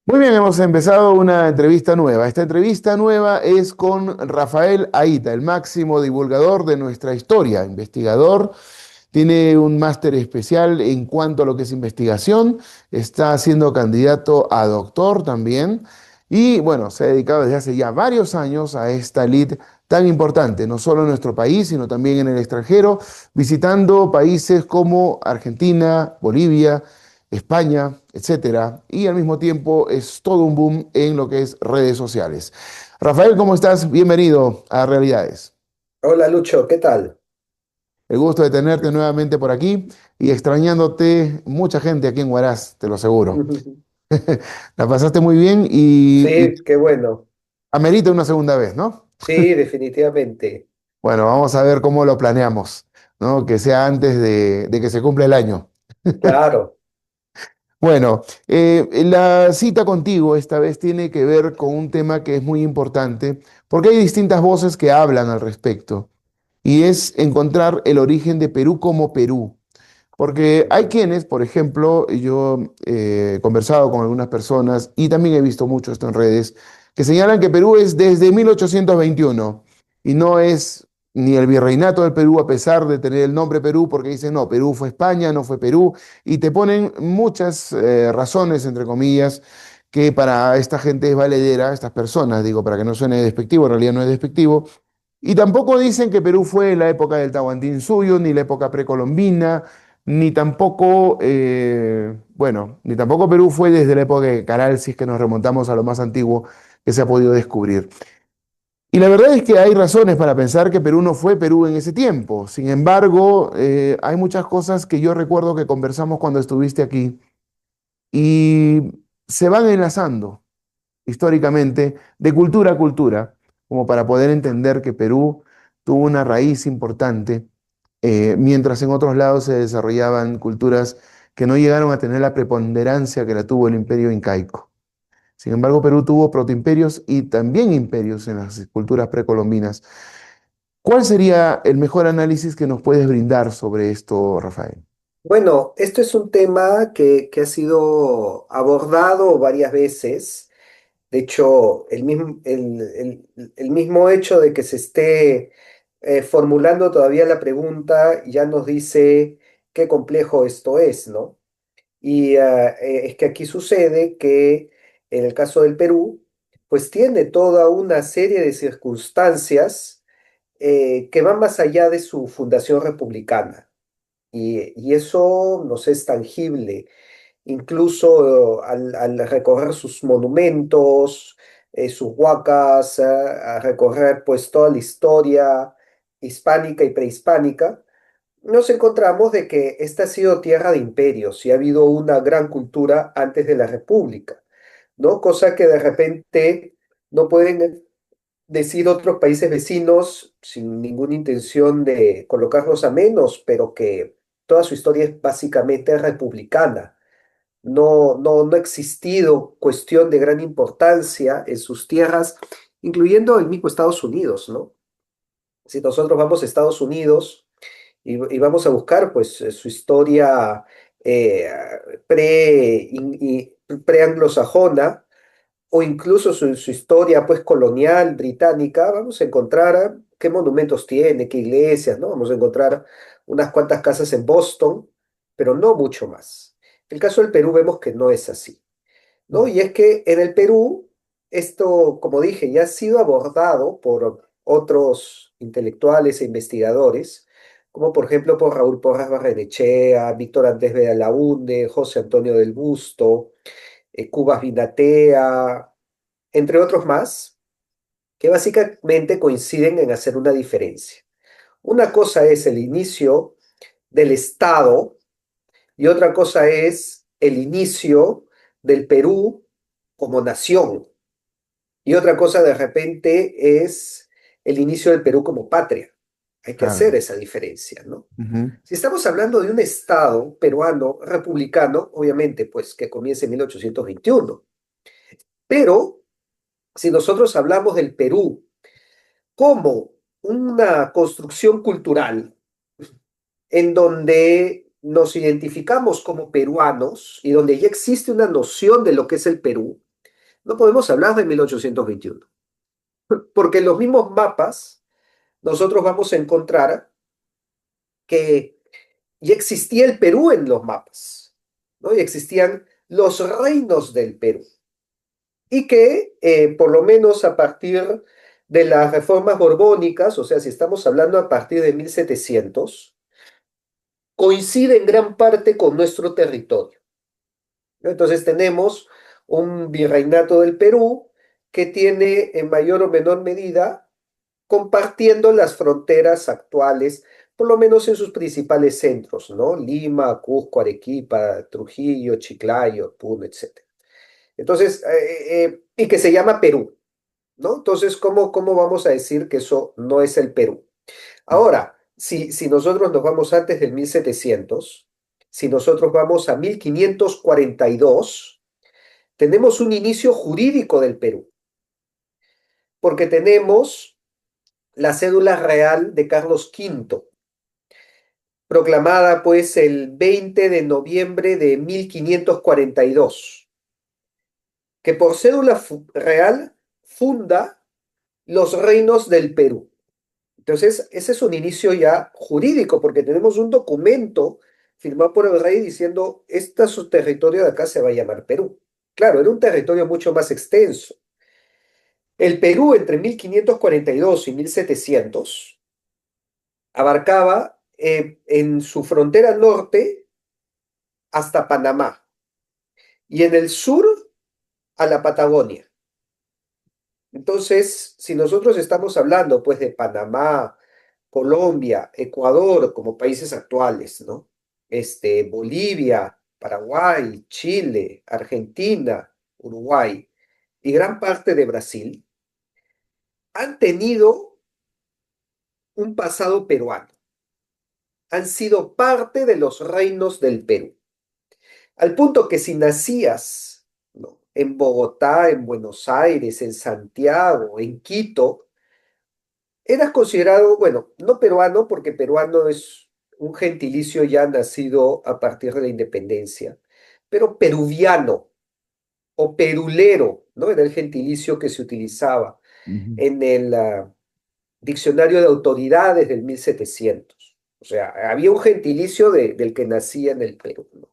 Muy bien, hemos empezado una entrevista nueva. Esta entrevista nueva es con Rafael Aita, el máximo divulgador de nuestra historia, investigador, tiene un máster especial en cuanto a lo que es investigación, está siendo candidato a doctor también y bueno, se ha dedicado desde hace ya varios años a esta lid tan importante, no solo en nuestro país, sino también en el extranjero, visitando países como Argentina, Bolivia, España, etcétera, y al mismo tiempo es todo un boom en lo que es redes sociales. Rafael, ¿cómo estás? Bienvenido a Realidades. Hola Lucho, ¿qué tal? El gusto de tenerte nuevamente por aquí y extrañándote mucha gente aquí en Huaraz, te lo aseguro. La pasaste muy bien y Sí, qué bueno. amerita una segunda vez, ¿no? Sí, definitivamente. Bueno, vamos a ver cómo lo planeamos, ¿no? Que sea antes de que se cumpla el año. Claro. Bueno, la cita contigo esta vez tiene que ver con un tema que es muy importante, porque hay distintas voces que hablan al respecto, y es encontrar el origen de Perú como Perú. Porque hay Ujú. quienes, por ejemplo, yo he conversado con algunas personas y también he visto mucho esto en redes, que señalan que Perú es desde 1821 y no es ni el virreinato del Perú a pesar de tener el nombre Perú, porque dicen, no, Perú fue España, no fue Perú, y te ponen muchas razones, entre comillas, que para esta gente es valedera, estas personas, digo, para que no suene despectivo, en realidad no es despectivo, y tampoco dicen que Perú fue en la época del Tahuantinsuyo, ni la época precolombina, ni tampoco, bueno, ni tampoco Perú fue desde la época de Caral, si es que nos remontamos a lo más antiguo que se ha podido descubrir. Y la verdad es que hay razones para pensar que Perú no fue Perú en ese tiempo. Sin embargo, hay muchas cosas que yo recuerdo que conversamos cuando estuviste aquí y se van enlazando históricamente de cultura a cultura, como para poder entender que Perú tuvo una raíz importante, mientras en otros lados se desarrollaban culturas que no llegaron a tener la preponderancia que la tuvo el imperio incaico. Sin embargo, Perú tuvo protoimperios y también imperios en las culturas precolombinas. ¿Cuál sería el mejor análisis que nos puedes brindar sobre esto, Rafael? Bueno, esto es un tema que ha sido abordado varias veces. De hecho, el mismo hecho de que se esté formulando todavía la pregunta ya nos dice qué complejo esto es, ¿no? Y es que aquí sucede que en el caso del Perú, pues tiene toda una serie de circunstancias que van más allá de su fundación republicana. Y eso nos es tangible, incluso al recorrer sus monumentos, sus huacas, a recorrer pues toda la historia hispánica y prehispánica, nos encontramos de que esta ha sido tierra de imperios y ha habido una gran cultura antes de la República, ¿no? Cosa que de repente no pueden decir otros países vecinos sin ninguna intención de colocarlos a menos, pero que toda su historia es básicamente republicana. No ha existido cuestión de gran importancia en sus tierras, incluyendo el mismo Estados Unidos, ¿no? Si nosotros vamos a Estados Unidos y vamos a buscar pues su historia eh, pre-anglosajona, o incluso su historia pues colonial británica, vamos a encontrar qué monumentos tiene, qué iglesias, ¿no? Vamos a encontrar unas cuantas casas en Boston, pero no mucho más. En el caso del Perú vemos que no es así, ¿no? Y es que en el Perú, esto, como dije, ya ha sido abordado por otros intelectuales e investigadores, como por ejemplo por Raúl Porras Barrenechea, Víctor Andrés Belaúnde, José Antonio del Busto, Cubas Vinatea, entre otros más, que básicamente coinciden en hacer una diferencia. Una cosa es el inicio del Estado y otra cosa es el inicio del Perú como nación. Y otra cosa de repente es el inicio del Perú como patria. Hay que hacer Claro. esa diferencia, ¿no? Ujú. Si estamos hablando de un Estado peruano republicano, obviamente, pues que comienza en 1821. Pero si nosotros hablamos del Perú como una construcción cultural en donde nos identificamos como peruanos y donde ya existe una noción de lo que es el Perú, No podemos hablar de 1821, porque en los mismos mapas nosotros vamos a encontrar que ya existía el Perú en los mapas, ¿no? Y existían los reinos del Perú. Y que por lo menos a partir de las reformas borbónicas, o sea, si estamos hablando a partir de 1700, coincide en gran parte con nuestro territorio, ¿no? Entonces tenemos un virreinato del Perú que tiene en mayor o menor medida compartiendo las fronteras actuales, por lo menos en sus principales centros, ¿no? Lima, Cusco, Arequipa, Trujillo, Chiclayo, Puno, etc. Entonces, y que se llama Perú, ¿no? Entonces, ¿cómo vamos a decir que eso no es el Perú? Ahora, si nosotros nos vamos antes del 1700, si nosotros vamos a 1542, tenemos un inicio jurídico del Perú, porque tenemos la cédula real de Carlos V, proclamada pues el 20 de noviembre de 1542, que por cédula real funda los reinos del Perú. Entonces, ese es un inicio ya jurídico, porque tenemos un documento firmado por el rey diciendo, este su territorio de acá se va a llamar Perú. Claro, era un territorio mucho más extenso. El Perú entre 1542 y 1700 abarcaba en su frontera norte hasta Panamá y en el sur a la Patagonia. Entonces, si nosotros estamos hablando pues de Panamá, Colombia, Ecuador como países actuales, ¿no? Bolivia, Paraguay, Chile, Argentina, Uruguay y gran parte de Brasil han tenido un pasado peruano, han sido parte de los reinos del Perú, al punto que si nacías, ¿no? En Bogotá, en Buenos Aires, en Santiago, en Quito, eras considerado, bueno, no peruano, porque peruano es un gentilicio ya nacido a partir de la independencia, pero peruviano o perulero, ¿no? Era el gentilicio que se utilizaba Ujú. en el diccionario de autoridades del 1700. O sea, había un gentilicio del que nacía en el Perú, ¿no?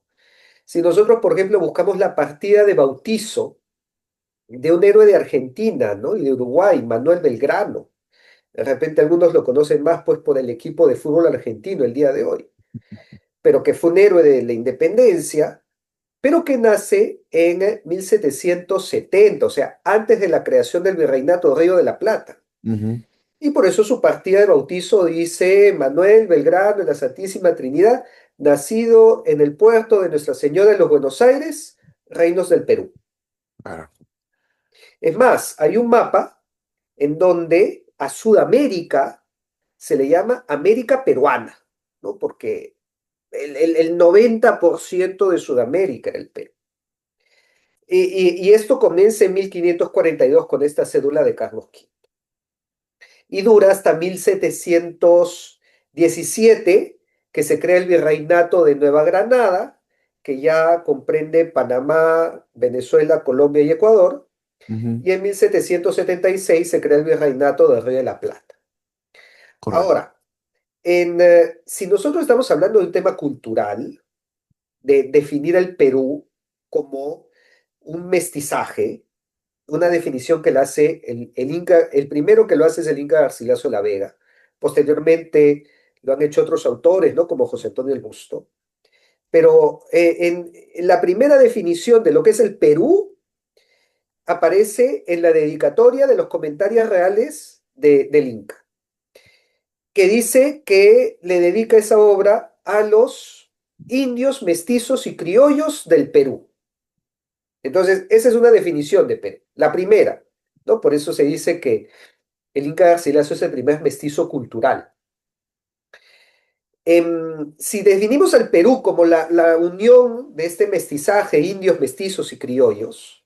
Si nosotros, por ejemplo, buscamos la partida de bautizo de un héroe de Argentina, ¿no? Y de Uruguay, Manuel Belgrano. De repente algunos lo conocen más pues por el equipo de fútbol argentino el día de hoy, pero que fue un héroe de la independencia, pero que nace en 1770, o sea, antes de la creación del Virreinato de Río de la Plata. Ujú. Y por eso su partida de bautizo dice Manuel Belgrano de la Santísima Trinidad, nacido en el puerto de Nuestra Señora de los Buenos Aires, Reinos del Perú. Claro. Es más, hay un mapa en donde a Sudamérica se le llama América peruana, ¿no? Porque el 90% de Sudamérica era el Perú. Y esto comienza en 1542 con esta cédula de Carlos V y dura hasta 1717, que se crea el Virreinato de Nueva Granada, que ya comprende Panamá, Venezuela, Colombia y Ecuador, Ujú. y en 1776 se crea el Virreinato del Río de la Plata. Correcto. Ahora, si nosotros estamos hablando de un tema cultural, de definir el Perú como un mestizaje, una definición que la hace el Inca, el primero que lo hace es el Inca Garcilaso de la Vega. Posteriormente lo han hecho otros autores, ¿no? Como José Antonio el Busto. Pero en la primera definición de lo que es el Perú aparece en la dedicatoria de los comentarios reales del Inca, que dice que le dedica esa obra a los indios, mestizos y criollos del Perú. Entonces, esa es una definición de Perú, la primera, ¿no? Por eso se dice que el Inca Garcilaso es el primer mestizo cultural. Si definimos al Perú como la unión de este mestizaje, indios, mestizos y criollos,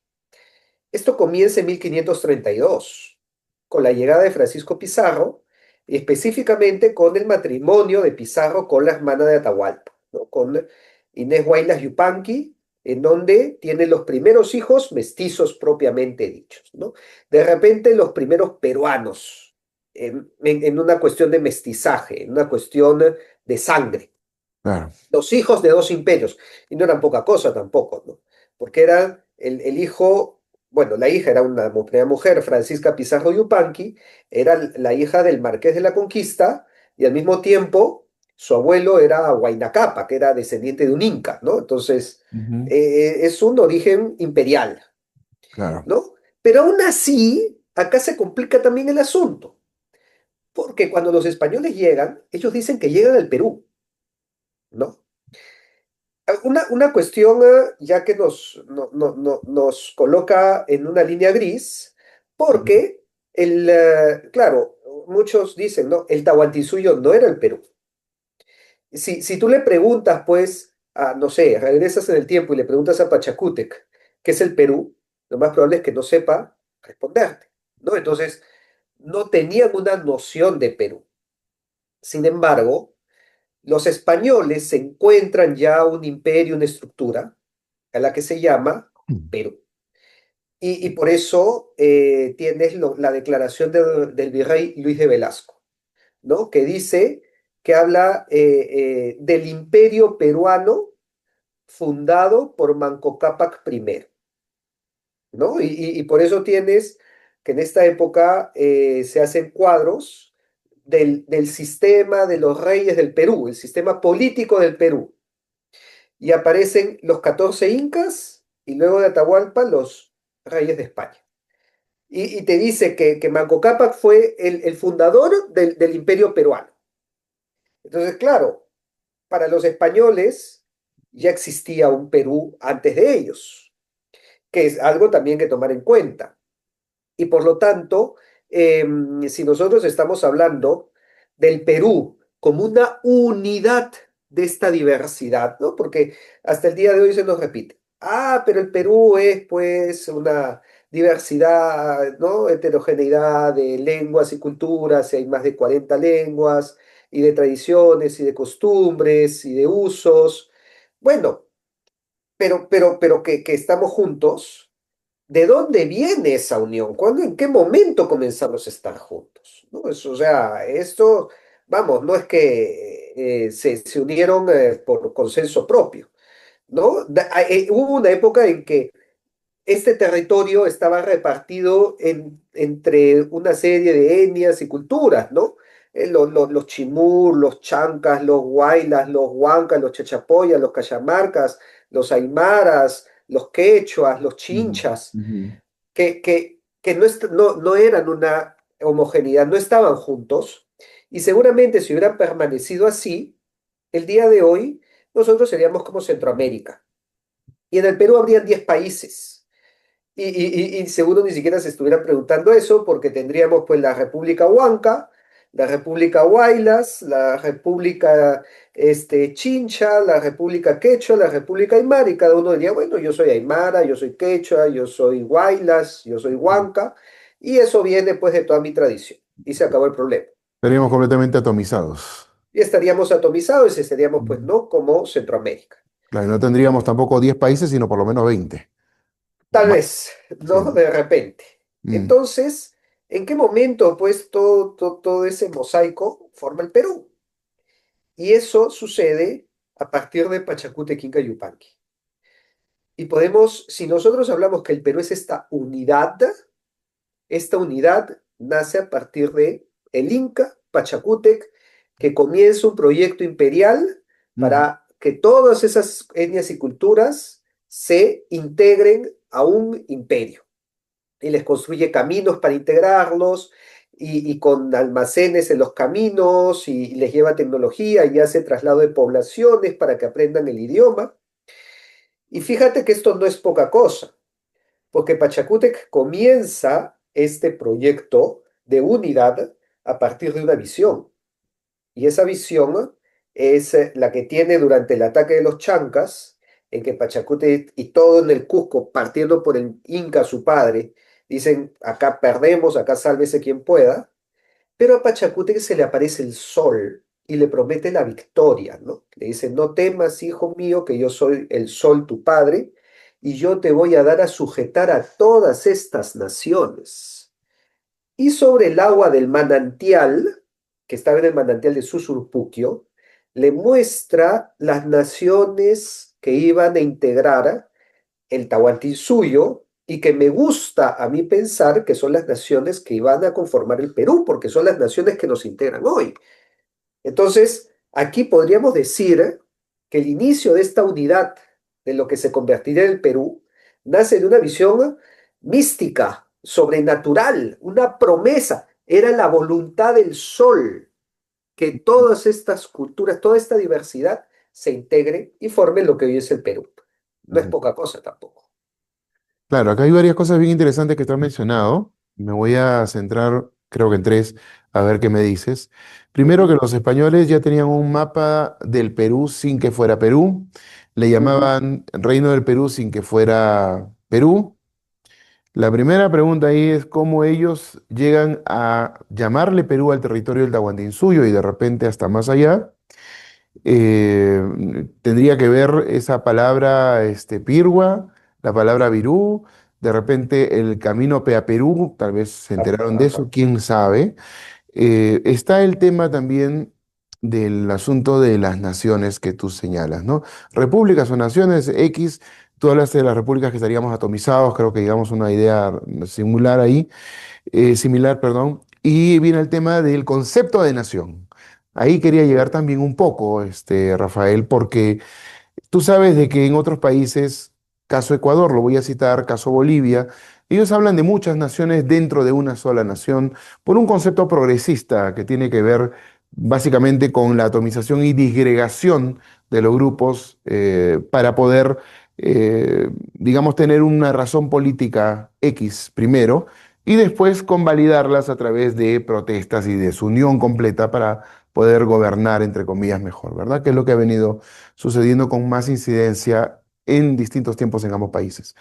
esto comienza en 1532, con la llegada de Francisco Pizarro, y específicamente con el matrimonio de Pizarro con la hermana de Atahualpa, ¿no? Con Inés Huaylas Yupanqui en donde tiene los primeros hijos mestizos propiamente dichos, ¿no? De repente los primeros peruanos, en una cuestión de mestizaje, en una cuestión de sangre, Claro. los hijos de dos imperios, y no eran poca cosa tampoco, ¿no? Porque era el hijo, bueno, la hija era una primera mujer, Francisca Pizarro Yupanqui, era la hija del Marqués de la Conquista, y al mismo tiempo su abuelo era Huayna Cápac, que era descendiente de un inca, ¿no? Entonces, Ujú. es un origen imperial, Claro. ¿no? Pero aún así, acá se complica también el asunto, porque cuando los españoles llegan, ellos dicen que llegan al Perú, ¿no? Una cuestión ya que nos coloca en una línea gris, Ujú. porque claro, muchos dicen, ¿no? El Tahuantinsuyo no era el Perú. Si tú le preguntas, pues, no sé, regresas en el tiempo y le preguntas a Pachacútec, ¿qué es el Perú? Lo más probable es que no sepa responderte, ¿no? Entonces, no tenían una noción de Perú. Sin embargo, los españoles se encuentran ya un imperio, una estructura, a la que se llama Perú. Y por eso tienes la declaración del virrey Luis de Velasco, ¿no? Que dice, que habla del imperio peruano fundado por Manco Cápac I, ¿no? Y por eso tienes que en esta época se hacen cuadros del sistema de los reyes del Perú, el sistema político del Perú. Y aparecen los 14 incas y luego de Atahualpa los reyes de España. Y te dice que Manco Cápac fue el fundador del imperio peruano. Entonces, claro, para los españoles ya existía un Perú antes de ellos, que es algo también que tomar en cuenta. Y por lo tanto, si nosotros estamos hablando del Perú como una unidad de esta diversidad, ¿no? Porque hasta el día de hoy se nos repite, pero el Perú es pues una diversidad, ¿no? Heterogeneidad de lenguas y culturas, y hay más de 40 lenguas, y de tradiciones, y de costumbres, y de usos. Bueno, pero que estamos juntos. ¿De dónde viene esa unión? ¿Cuándo, en qué momento comenzamos a estar juntos? ¿No? O sea, esto, vamos, no es que se unieron por consenso propio, ¿no? Hubo una época en que este territorio estaba repartido entre una serie de etnias y culturas, ¿no? Los chimur, los chancas, los huaylas, los huancas, los chachapoyas, los cayamarcas, los aymaras, los quechuas, los Ujú. chinchas Ujú. que no eran una homogeneidad, no estaban juntos, y seguramente si hubieran permanecido así, el día de hoy nosotros seríamos como Centroamérica, y en el Perú habrían 10 países. Y seguro ni siquiera se estuvieran preguntando eso, porque tendríamos pues la República Huanca, la República Huaylas, la República Chincha, la República Quechua, la República Aymara, y cada uno diría, bueno, yo soy Aymara, yo soy Quechua, yo soy Huaylas, yo soy Huanca, y eso viene pues de toda mi tradición, y se acabó el problema. Estaríamos completamente atomizados. Y estaríamos atomizados y estaríamos pues Ujú. no como Centroamérica. Claro, y no tendríamos tampoco 10 países, sino por lo menos 20 o Tal más. vez, Sí. ¿no? De repente. Mm. Entonces, ¿en qué momento, pues, todo ese mosaico forma el Perú? Y eso sucede a partir de Pachacútec, Inca y Yupanqui. Y podemos, si nosotros hablamos que el Perú es esta unidad nace a partir de el Inca, Pachacútec, que comienza un proyecto imperial Ujú. para que todas esas etnias y culturas se integren a un imperio y les construye caminos para integrarlos y con almacenes en los caminos y les lleva tecnología y hace traslado de poblaciones para que aprendan el idioma. Y fíjate que esto no es poca cosa, porque Pachacútec comienza este proyecto de unidad a partir de una visión. Y esa visión es la que tiene durante el ataque de los Chancas, en que Pachacútec y todo en el Cusco, partiendo por el Inca, su padre, dicen, acá perdemos, acá sálvese quien pueda, pero a Pachacútec se le aparece el sol y le promete la victoria, ¿no? Le dice, no temas, hijo mío, que yo soy el sol tu padre, y yo te voy a dar a sujetar a todas estas naciones. Y sobre el agua del manantial, que estaba en el manantial de Susurpuquio, le muestra las naciones que iban a integrar el Tahuantinsuyo y que me gusta a mí pensar que son las naciones que iban a conformar el Perú, porque son las naciones que nos integran hoy. Entonces, aquí podríamos decir que el inicio de esta unidad de lo que se convertirá en el Perú nace de una visión mística, sobrenatural, una promesa. Era la voluntad del sol que todas estas culturas, toda esta diversidad se integre y forme lo que hoy es el Perú. No es Ujú. poca cosa tampoco. Claro, acá hay varias cosas bien interesantes que tú has mencionado. Me voy a centrar, creo que en tres, a ver qué me dices. Primero, que Ujú, los españoles ya tenían un mapa del Perú sin que fuera Perú. Le ujú. llamaban Reino del Perú sin que fuera Perú. La primera pregunta ahí es cómo ellos llegan a llamarle Perú al territorio del Tahuantinsuyo y de repente hasta más allá. Tendría que ver esa palabra pirgua, la palabra virú, de repente el camino Perú, tal vez se enteraron de Ajá. eso, quién sabe. Está el tema también del asunto de las naciones que tú señalas, ¿no? Repúblicas o naciones X, tú hablaste de las repúblicas que estaríamos atomizados, creo que digamos una idea similar ahí, similar, perdón, y viene el tema del concepto de nación. Ahí quería llegar también un poco, Rafael, porque tú sabes de que en otros países, caso Ecuador, lo voy a citar, caso Bolivia, ellos hablan de muchas naciones dentro de una sola nación por un concepto progresista que tiene que ver básicamente con la atomización y disgregación de los grupos para poder, digamos, tener una razón política X primero y después convalidarlas a través de protestas y de su unión completa para poder gobernar, entre comillas, mejor, ¿verdad? Que es lo que ha venido sucediendo con más incidencia en distintos tiempos en ambos países.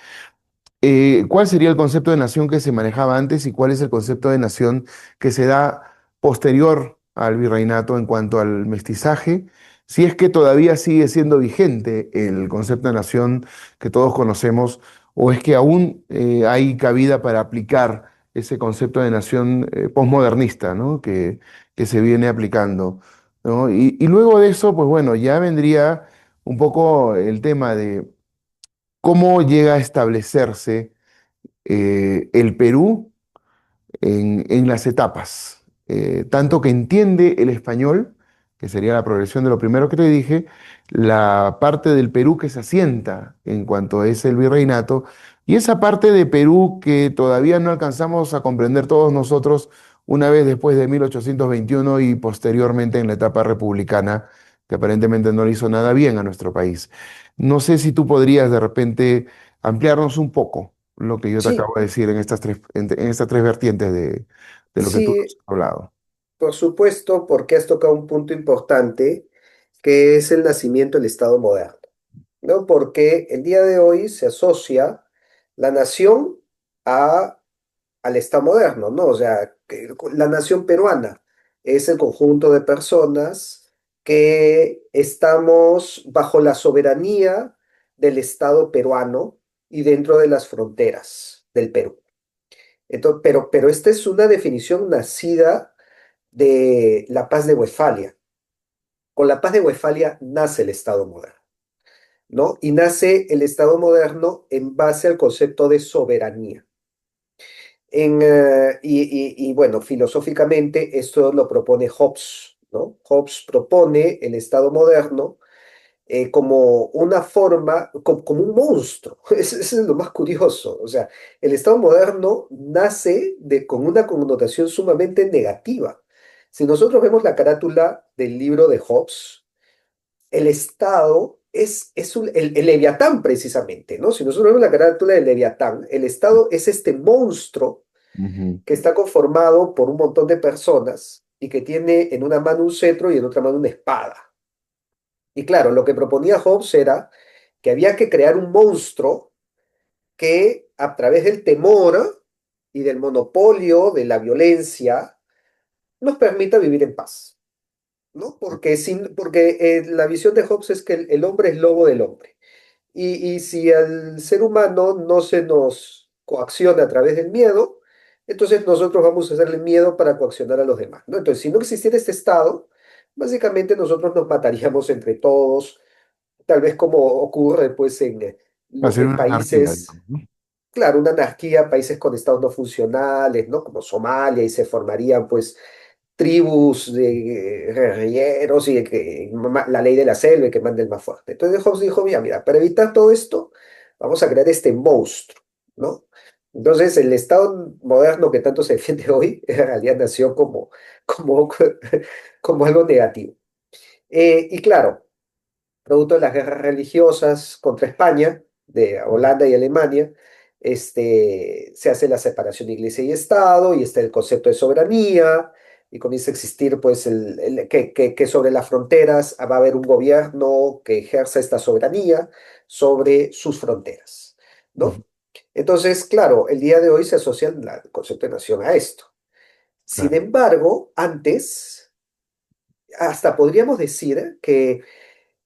¿Cuál sería el concepto de nación que se manejaba antes y cuál es el concepto de nación que se da posterior al virreinato en cuanto al mestizaje? Si es que todavía sigue siendo vigente el concepto de nación que todos conocemos, o es que aún hay cabida para aplicar ese concepto de nación posmodernista, ¿no? Que se viene aplicando, ¿no? Y luego de eso, pues bueno, ya vendría un poco el tema de cómo llega a establecerse el Perú en las etapas, tanto que entiende el español, que sería la progresión de lo primero que te dije, la parte del Perú que se asienta en cuanto es el virreinato, y esa parte de Perú que todavía no alcanzamos a comprender todos nosotros una vez después de 1821 y posteriormente en la etapa republicana, que aparentemente no le hizo nada bien a nuestro país. No sé si tú podrías de repente ampliarnos un poco lo que yo te Sí, acabo de decir en estas tres vertientes de lo que tú nos sí, has hablado. por supuesto, porque has tocado un punto importante, que es el nacimiento del Estado moderno, ¿no? Porque el día de hoy se asocia la nación a, al Estado moderno, ¿no? O sea, que la nación peruana es el conjunto de personas que estamos bajo la soberanía del Estado peruano y dentro de las fronteras del Perú. Entonces, pero esta es una definición nacida de la Paz de Westfalia. Con la Paz de Westfalia nace el Estado moderno, ¿no? Y nace el Estado moderno en base al concepto de soberanía. Bueno, filosóficamente esto lo propone Hobbes, ¿no? Hobbes propone el Estado moderno como una forma, como un monstruo. Eso es lo más curioso. O sea, el Estado moderno nace con una connotación sumamente negativa. Si nosotros vemos la carátula del libro de Hobbes, el Estado el Leviatán precisamente, ¿no? Si nosotros vemos la carátula del Leviatán, el Estado es este monstruo Ujú, que está conformado por un montón de personas y que tiene en una mano un cetro y en otra mano una espada. Y claro, lo que proponía Hobbes era que había que crear un monstruo que a través del temor y del monopolio de la violencia nos permita vivir en paz. ¿no? Porque la visión de Hobbes es que el hombre es lobo del hombre. Y si al ser humano no se nos coacciona a través del miedo, entonces nosotros vamos a hacerle miedo para coaccionar a los demás, ¿no? Entonces, si no existiera este estado, básicamente nosotros nos mataríamos entre todos, tal vez como ocurre pues Hacer en una anarquía, países, digamos, ¿no? claro, una anarquía, países con estados no funcionales, ¿no? Como Somalia, y se formarían pues tribus de guerrilleros y de que la ley de la selva y que mande el más fuerte. Entonces Hobbes dijo, mira, mira, para evitar todo esto, vamos a crear este monstruo, ¿no? Entonces el Estado moderno que tanto se defiende hoy, en realidad nació como, como algo negativo. Y claro, producto de las guerras religiosas contra España, de Holanda y Alemania, se hace la separación de iglesia y Estado, y está el concepto de soberanía, y comienza a existir, pues, que sobre las fronteras va a haber un gobierno que ejerza esta soberanía sobre sus fronteras, Ujú, ¿no? Entonces, claro, el día de hoy se asocia el concepto de nación a esto. Sin claro. embargo, antes, hasta podríamos decir que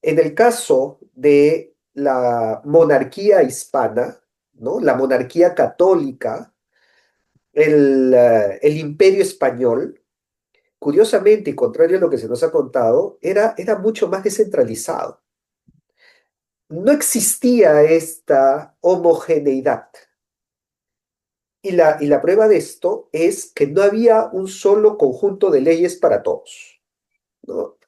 en el caso de la monarquía hispana, ¿no? La monarquía católica, el imperio español, curiosamente y contrario a lo que se nos ha contado, era mucho más descentralizado. No existía esta homogeneidad. Y la prueba de esto es que no había un solo conjunto de leyes para todos, ¿no?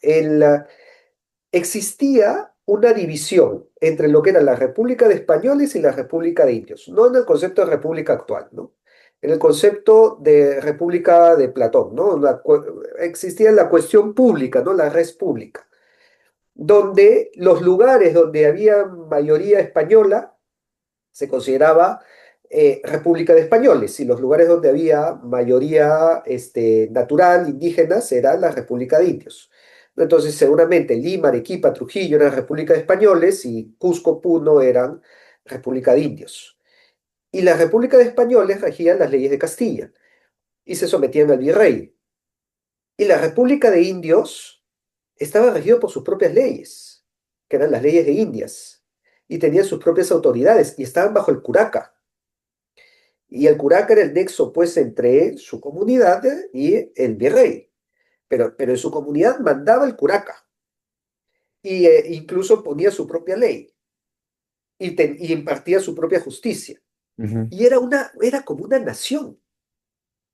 Existía una división entre lo que era la República de Españoles y la República de Indios, no en el concepto de república actual, ¿no? En el concepto de república de Platón, ¿no? Existía la cuestión pública, ¿no? La res pública, donde los lugares donde había mayoría española se consideraba República de Españoles, y los lugares donde había mayoría natural, indígenas, era la República de Indios. Entonces, seguramente Lima, Arequipa, Trujillo eran República de Españoles y Cusco, Puno eran República de Indios. Y la República de Españoles regían las leyes de Castilla y se sometían al virrey. Y la República de Indios estaba regido por sus propias leyes, que eran las leyes de Indias, y tenían sus propias autoridades y estaban bajo el curaca. Y el curaca era el nexo, pues, entre su comunidad y el virrey. Pero en su comunidad mandaba el curaca y incluso ponía su propia ley y impartía su propia justicia. Ujú, Y era como una nación,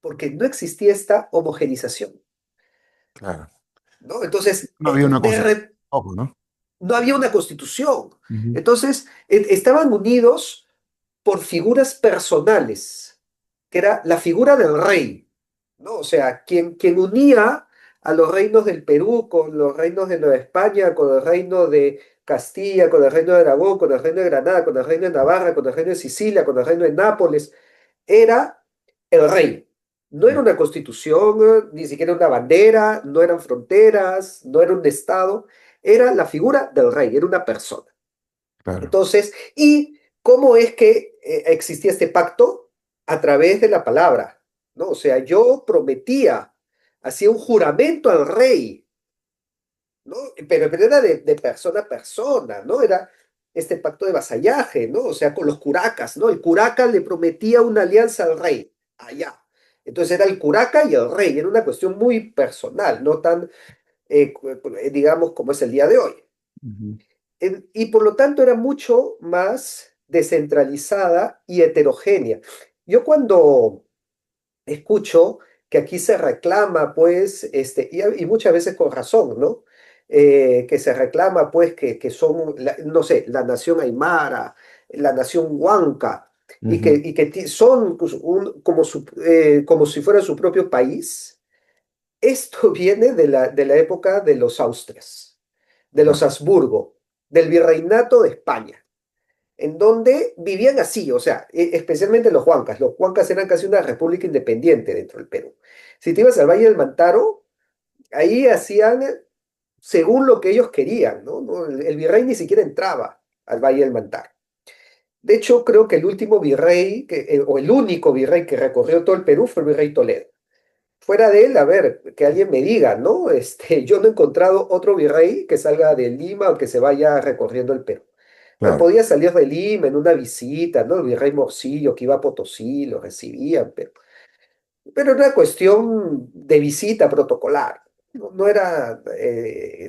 porque no existía esta homogenización, claro. ¿no? Entonces, No había una constitución, ojo, ¿no? no había una constitución. Ujú, Entonces, estaban unidos por figuras personales, que era la figura del rey, ¿no? O sea, quien unía a los reinos del Perú con los reinos de Nueva España, con el reino de Castilla, con el reino de Aragón, con el reino de Granada, con el reino de Navarra, con el reino de Sicilia, con el reino de Nápoles, era el rey. No era una constitución, ni siquiera una bandera, no eran fronteras, no era un estado, era la figura del rey, era una persona. claro. Entonces, ¿y cómo es que existía este pacto? A través de la palabra, ¿no? O sea, yo prometía, hacía un juramento al rey, ¿no? Pero era de persona a persona, ¿no? Era este pacto de vasallaje, ¿no? O sea, con los curacas, ¿no? El curaca le prometía una alianza al rey, allá. Entonces era el curaca y el rey, era una cuestión muy personal, no tan, digamos, como es el día de hoy. Ujú, Y por lo tanto era mucho más descentralizada y heterogénea. Yo cuando escucho que aquí se reclama, pues, y muchas veces con razón, ¿no? Que se reclama, pues, que son, no sé, la nación aymara, la nación huanca, ujú, y que son pues, como si fuera su propio país. Esto viene de la época de los Austrias, de los claro. Habsburgo, del virreinato de España, en donde vivían así, o sea, especialmente los huancas. Los huancas eran casi una república independiente dentro del Perú. Si te ibas al Valle del Mantaro, ahí hacían según lo que ellos querían, ¿no? El virrey ni siquiera entraba al Valle del Mantaro. De hecho, creo que el último virrey, o el único virrey que recorrió todo el Perú fue el virrey Toledo. fuera de él, a ver, que alguien me diga, ¿no? Yo no he encontrado otro virrey que salga de Lima o que se vaya recorriendo el Perú. No Claro. podía salir de Lima en una visita, ¿no? El virrey Morcillo que iba a Potosí, lo recibían, pero era una cuestión de visita protocolar. No, no era,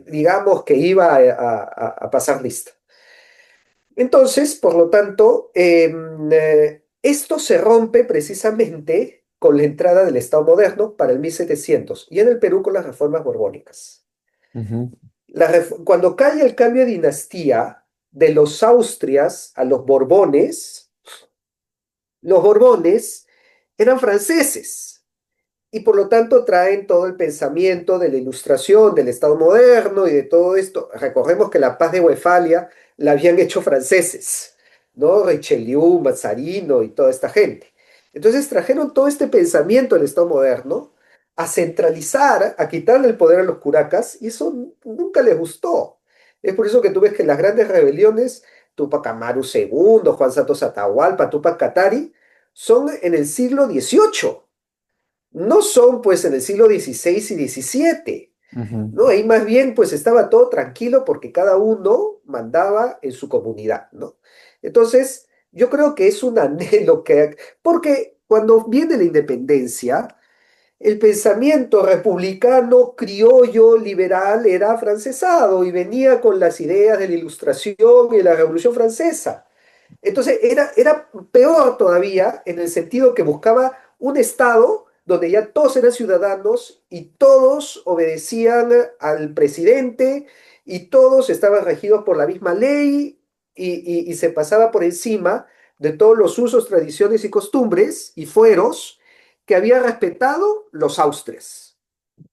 digamos, que iba a pasar lista. Entonces, por lo tanto, esto se rompe precisamente con la entrada del Estado moderno para el 1700 y en el Perú con las reformas borbónicas. Ujú, Cuando cae el cambio de dinastía de los Austrias a los Borbones eran franceses y por lo tanto traen todo el pensamiento de la Ilustración, del Estado moderno y de todo esto. Recordemos que la paz de Westfalia la habían hecho franceses, ¿no? Richelieu, Mazarino y toda esta gente. Entonces trajeron todo este pensamiento del Estado moderno a centralizar, a quitarle el poder a los curacas, y eso nunca les gustó. Es por eso que tú ves que las grandes rebeliones, Tupac Amaru II, Juan Santos Atahualpa, Tupac Katari, son en el siglo XVIII. No son pues en el siglo XVI y XVII, ujú. ¿no? Ahí más bien pues estaba todo tranquilo porque cada uno mandaba en su comunidad, ¿no? Entonces, yo creo que es un anhelo porque cuando viene la independencia, el pensamiento republicano, criollo, liberal era afrancesado y venía con las ideas de la Ilustración y de la Revolución Francesa. Entonces era peor todavía en el sentido que buscaba un Estado donde ya todos eran ciudadanos y todos obedecían al presidente y todos estaban regidos por la misma ley y se pasaba por encima de todos los usos, tradiciones y costumbres y fueros que habían respetado los Austrias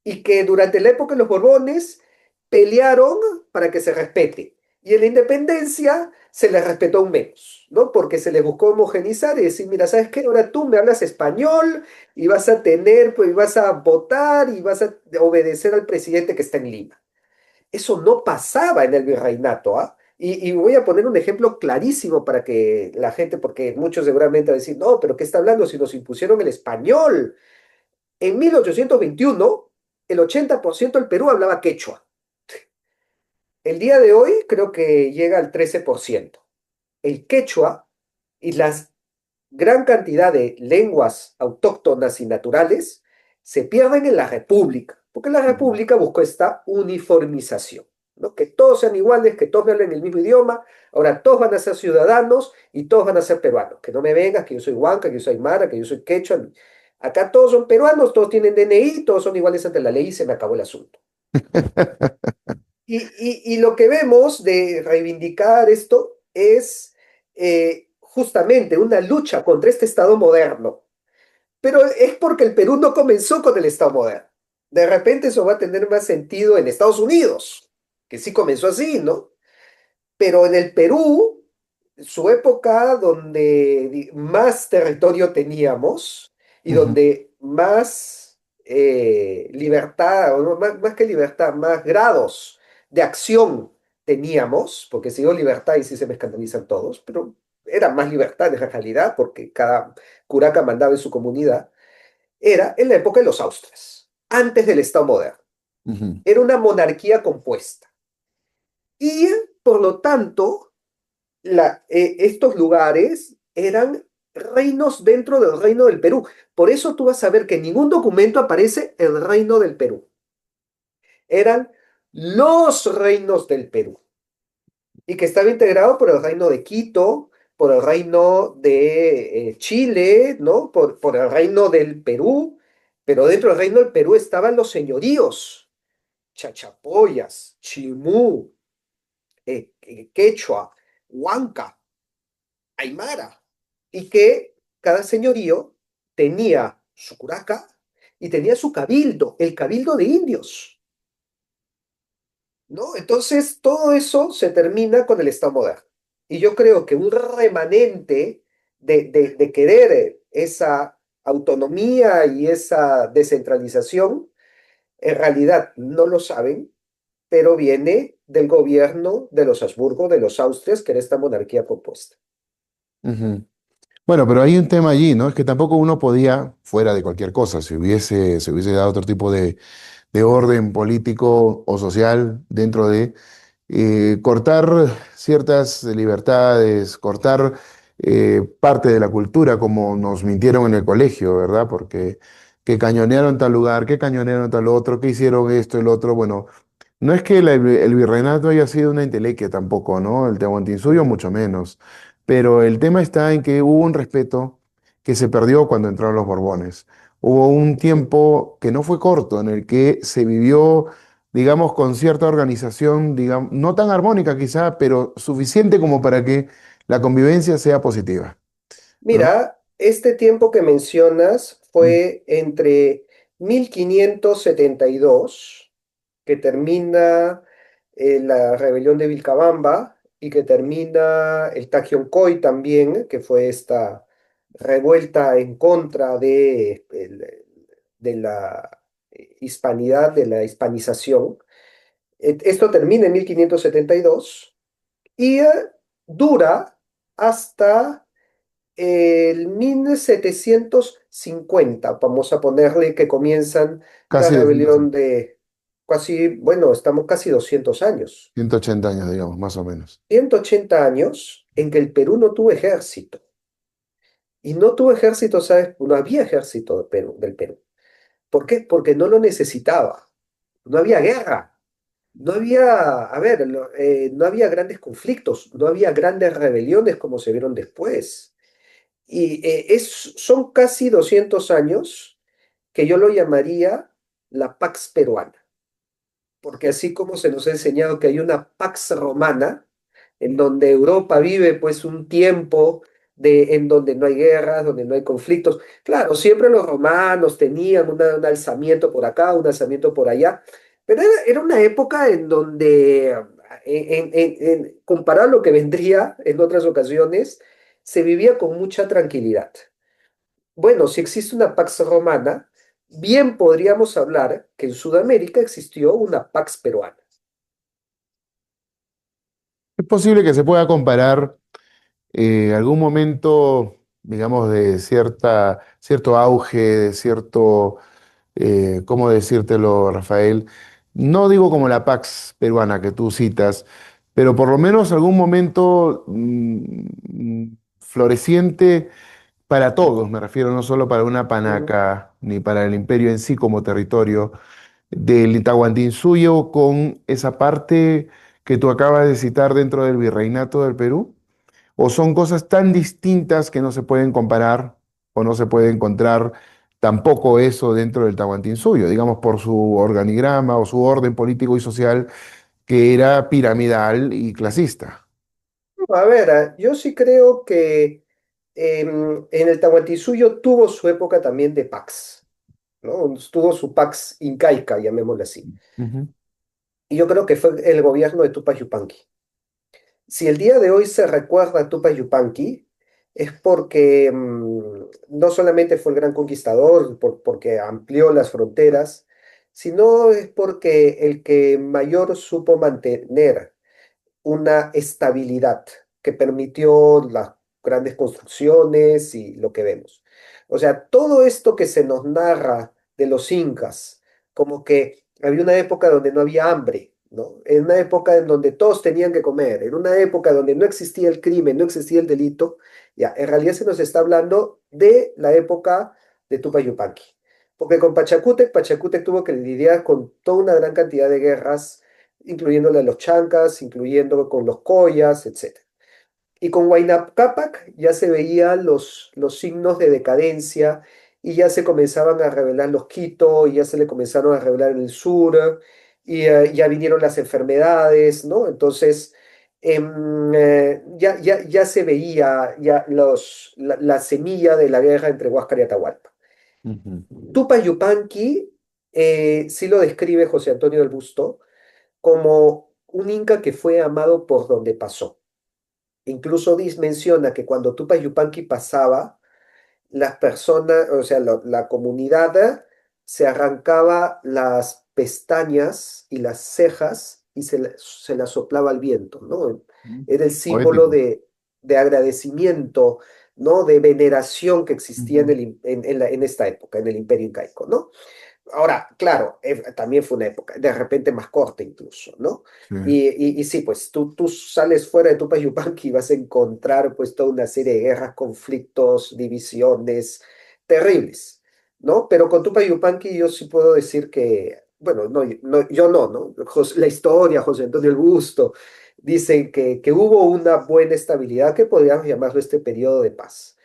y que durante la época de los Borbones pelearon para que se respete. Y en la independencia se les respetó aún menos, ¿no? Porque se les buscó homogenizar y decir, mira, ¿sabes qué? Ahora tú me hablas español y vas a tener, pues, y vas a votar y vas a obedecer al presidente que está en Lima. Eso no pasaba en el virreinato, ¿ah? Y voy a poner un ejemplo clarísimo para que la gente, porque muchos seguramente van a decir, no, pero ¿qué está hablando si nos impusieron el español? En 1821, el 80% del Perú hablaba quechua. El día de hoy creo que llega al 13%. El quechua y la gran cantidad de lenguas autóctonas y naturales se pierden en la República, porque la Ujú. República buscó esta uniformización, ¿no? Que todos sean iguales, que todos hablen el mismo idioma, ahora todos van a ser ciudadanos y todos van a ser peruanos. Que no me vengas, que yo soy huanca, que yo soy mara, que yo soy quechua. Acá todos son peruanos, todos tienen DNI, todos son iguales ante la ley y se me acabó el asunto. Y lo que vemos de reivindicar esto es justamente una lucha contra este Estado moderno. Pero es porque el Perú no comenzó con el Estado moderno. De repente eso va a tener más sentido en Estados Unidos, que sí comenzó así, ¿no? Pero en el Perú, su época donde más territorio teníamos y Ujú. donde más libertad, o no, más que libertad, más grados de acción teníamos, porque si digo libertad y sí se me escandalizan todos, pero era más libertad en realidad porque cada curaca mandaba en su comunidad, era en la época de los Austrias, antes del Estado moderno. Ujú. Era una monarquía compuesta. Y por lo tanto, estos lugares eran reinos dentro del reino del Perú. Por eso tú vas a ver que en ningún documento aparece el reino del Perú. Eran los reinos del Perú. Y que estaba integrado por el reino de Quito, por el reino de Chile, ¿no? Por el reino del Perú. Pero dentro del reino del Perú estaban los señoríos, Chachapoyas, Chimú, Quechua, Huanca, Aymara, y que cada señorío tenía su curaca y tenía su cabildo, el cabildo de indios, ¿no? Entonces, todo eso se termina con el Estado moderno. Y yo creo que un remanente de querer esa autonomía y esa descentralización, en realidad no lo saben, pero viene del gobierno de los Habsburgo, de los Austrias, que era esta monarquía compuesta. Ujú. Bueno, pero hay un tema allí, ¿no? Es que tampoco uno podía, fuera de cualquier cosa, se hubiese dado otro tipo de orden político o social dentro de cortar ciertas libertades, cortar parte de la cultura, como nos mintieron en el colegio, ¿verdad? Porque que cañonearon tal lugar, que cañonearon tal otro, que hicieron esto, el otro. Bueno, no es que el virreinato haya sido una entelequia tampoco, ¿no? El Tahuantinsuyo Ujú, mucho menos. Pero el tema está en que hubo un respeto que se perdió cuando entraron los Borbones. Hubo un ujú. tiempo que no fue corto en el que se vivió, digamos, con cierta organización, digamos, no tan armónica quizá, pero suficiente como para que la convivencia sea positiva, ¿no? Mira, este tiempo que mencionas Mm. fue entre 1572, que termina la rebelión de Vilcabamba, y que termina el Tajiongoi también, que fue esta revuelta en contra de la hispanidad, de la hispanización. Esto termina en 1572 y dura hasta el 1750, vamos a ponerle, que comienzan la Casi 200 rebelión años, de casi, bueno, estamos casi 200 años, 180 años, digamos, más o menos. 180 años en que el Perú no tuvo ejército. Y no tuvo ejército, ¿sabes? No había ejército del Perú. ¿Por qué? Porque no lo necesitaba. No había guerra. No había, a ver, no había grandes conflictos, no había grandes rebeliones como se vieron después. Y son casi 200 años que yo lo llamaría la Pax Peruana, porque así como se nos ha enseñado que hay una Pax Romana, en donde Europa vive pues un tiempo en donde no hay guerras, donde no hay conflictos. Claro, siempre los romanos tenían un alzamiento por acá, un alzamiento por allá, pero era una época en donde, comparado a lo que vendría en otras ocasiones, se vivía con mucha tranquilidad. Bueno, si existe una Pax Romana, bien podríamos hablar que en Sudamérica existió una Pax Peruana. Es posible que se pueda comparar algún momento, digamos, de cierto auge, de cierto, ¿cómo decírtelo, Rafael? No digo como la Pax peruana que tú citas, pero por lo menos algún momento floreciente para todos, me refiero, no solo para una Ujú. panaca, ni para el imperio en sí como territorio del Tahuantinsuyo con esa parte que tú acabas de citar dentro del virreinato del Perú. ¿O son cosas tan distintas que no se pueden comparar o no se puede encontrar tampoco eso dentro del Tahuantinsuyo, digamos por su organigrama o su orden político y social que era piramidal y clasista? A ver, yo sí creo que en el Tahuantinsuyo tuvo su época también de Pax, ¿no? Tuvo su Pax incaica, llamémoslo así. Ujú. Y yo creo que fue el gobierno de Tupac Yupanqui. Si el día de hoy se recuerda a Tupac Yupanqui, es porque no solamente fue el gran conquistador, porque amplió las fronteras, sino es porque el que mayor supo mantener una estabilidad que permitió las grandes construcciones y lo que vemos. O sea, todo esto que se nos narra de los incas, como que había una época donde no había hambre, ¿no? En una época en donde todos tenían que comer, en una época donde no existía el crimen, no existía el delito, ya, en realidad se nos está hablando de la época de Tupac Yupanqui. Porque con Pachacútec tuvo que lidiar con toda una gran cantidad de guerras, incluyéndole a los chancas, incluyendo con los collas, etc. Y con Huayna Cápac ya se veían los signos de decadencia y ya se comenzaban a revelar los Quito, y ya se le comenzaron a revelar en el sur, y ya vinieron las enfermedades, ¿no? Entonces, ya se veía la semilla de la guerra entre Huáscar y Atahualpa. Ujú. Tupac Yupanqui sí lo describe José Antonio del Busto como un inca que fue amado por donde pasó. Incluso menciona que cuando Tupac Yupanqui pasaba, las personas, o sea, la comunidad se arrancaba las pestañas y las cejas y se las soplaba al viento, ¿no? Era el símbolo Poético. de agradecimiento, ¿no? De veneración que existía Ujú. en esta época, en el Imperio Incaico, ¿no? Ahora, claro, también fue una época de repente más corta incluso, ¿no? Sí. Y sí, pues tú sales fuera de Tupac Yupanqui y vas a encontrar pues toda una serie de guerras, conflictos, divisiones terribles, ¿no? Pero con Tupac Yupanqui yo sí puedo decir que, bueno, yo no, ¿no? La historia, José Antonio El Busto, dicen que hubo una buena estabilidad que podríamos llamarlo este periodo de paz.